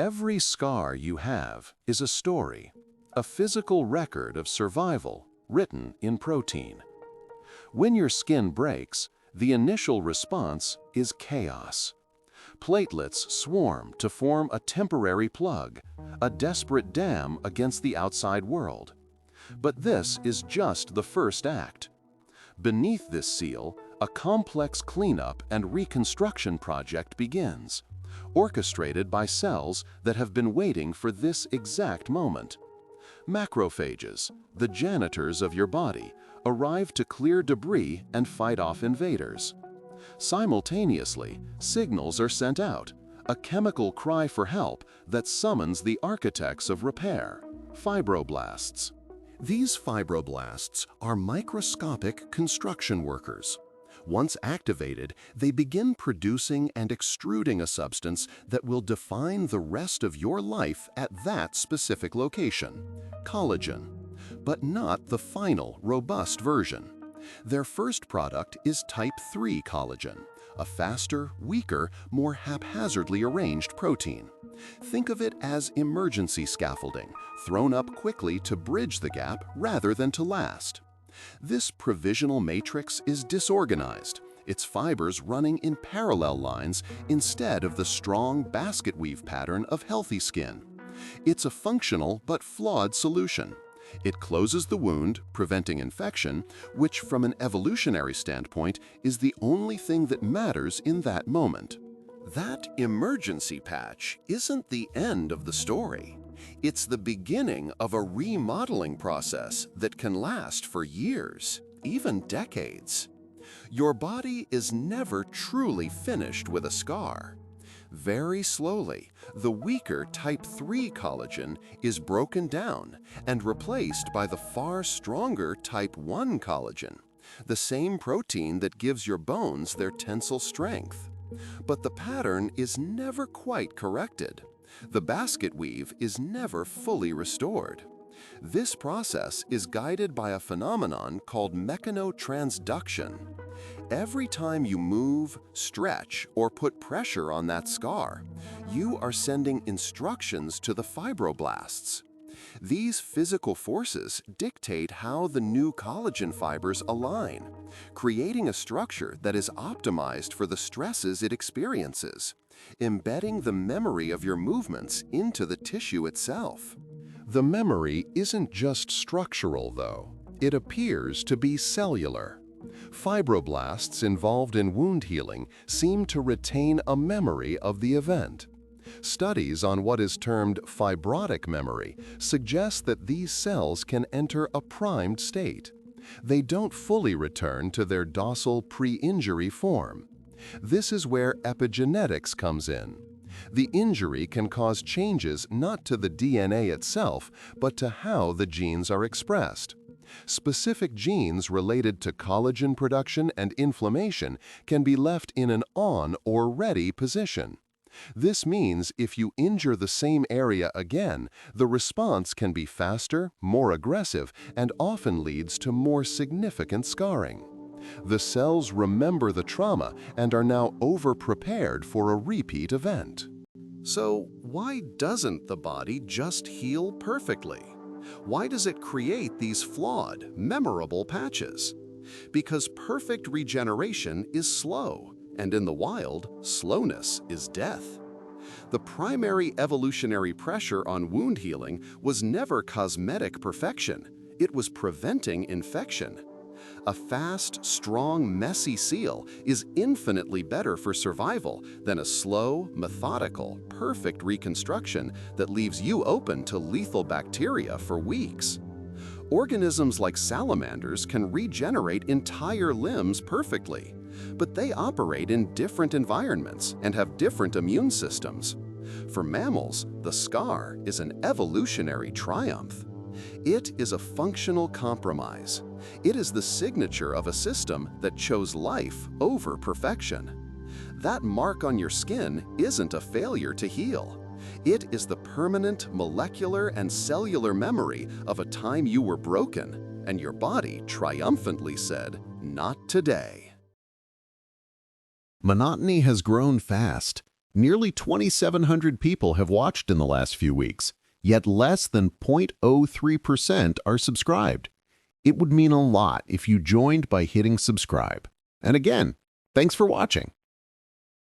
Every scar you have is a story, a physical record of survival written in protein. When your skin breaks, the initial response is chaos. Platelets swarm to form a temporary plug, a desperate dam against the outside world. But this is just the first act. Beneath this seal, a complex cleanup and reconstruction project begins, orchestrated by cells that have been waiting for this exact moment. Macrophages, the janitors of your body, arrive to clear debris and fight off invaders. Simultaneously, signals are sent out, a chemical cry for help that summons the architects of repair, fibroblasts. These fibroblasts are microscopic construction workers. Once activated, they begin producing and extruding a substance that will define the rest of your life at that specific location, collagen. But not the final, robust version. Their first product is type 3 collagen, a faster, weaker, more haphazardly arranged protein. Think of it as emergency scaffolding, thrown up quickly to bridge the gap rather than to last. This provisional matrix is disorganized, its fibers running in parallel lines instead of the strong basket weave pattern of healthy skin. It's a functional but flawed solution. It closes the wound, preventing infection, which from an evolutionary standpoint is the only thing that matters in that moment. That emergency patch isn't the end of the story. It's the beginning of a remodeling process that can last for years, even decades. Your body is never truly finished with a scar. Very slowly, the weaker type 3 collagen is broken down and replaced by the far stronger type 1 collagen, the same protein that gives your bones their tensile strength. But the pattern is never quite corrected. The basket weave is never fully restored. This process is guided by a phenomenon called mechanotransduction. Every time you move, stretch, or put pressure on that scar, you are sending instructions to the fibroblasts. These physical forces dictate how the new collagen fibers align, creating a structure that is optimized for the stresses it experiences, embedding the memory of your movements into the tissue itself. The memory isn't just structural, though. It appears to be cellular. Fibroblasts involved in wound healing seem to retain a memory of the event. Studies on what is termed fibrotic memory suggest that these cells can enter a primed state. They don't fully return to their docile pre-injury form. This is where epigenetics comes in. The injury can cause changes not to the DNA itself, but to how the genes are expressed. Specific genes related to collagen production and inflammation can be left in an on or ready position. This means if you injure the same area again, the response can be faster, more aggressive, and often leads to more significant scarring. The cells remember the trauma and are now over-prepared for a repeat event. So why doesn't the body just heal perfectly? Why does it create these flawed, memorable patches? Because perfect regeneration is slow, and in the wild, slowness is death. The primary evolutionary pressure on wound healing was never cosmetic perfection. It was preventing infection. A fast, strong, messy seal is infinitely better for survival than a slow, methodical, perfect reconstruction that leaves you open to lethal bacteria for weeks. Organisms like salamanders can regenerate entire limbs perfectly, but they operate in different environments and have different immune systems. For mammals, the scar is an evolutionary triumph. It is a functional compromise. It is the signature of a system that chose life over perfection. That mark on your skin isn't a failure to heal. It is the permanent molecular and cellular memory of a time you were broken, and your body triumphantly said, "Not today." Monotony has grown fast. Nearly 2,700 people have watched in the last few weeks, yet less than 0.03% are subscribed. It would mean a lot if you joined by hitting subscribe. And again, thanks for watching.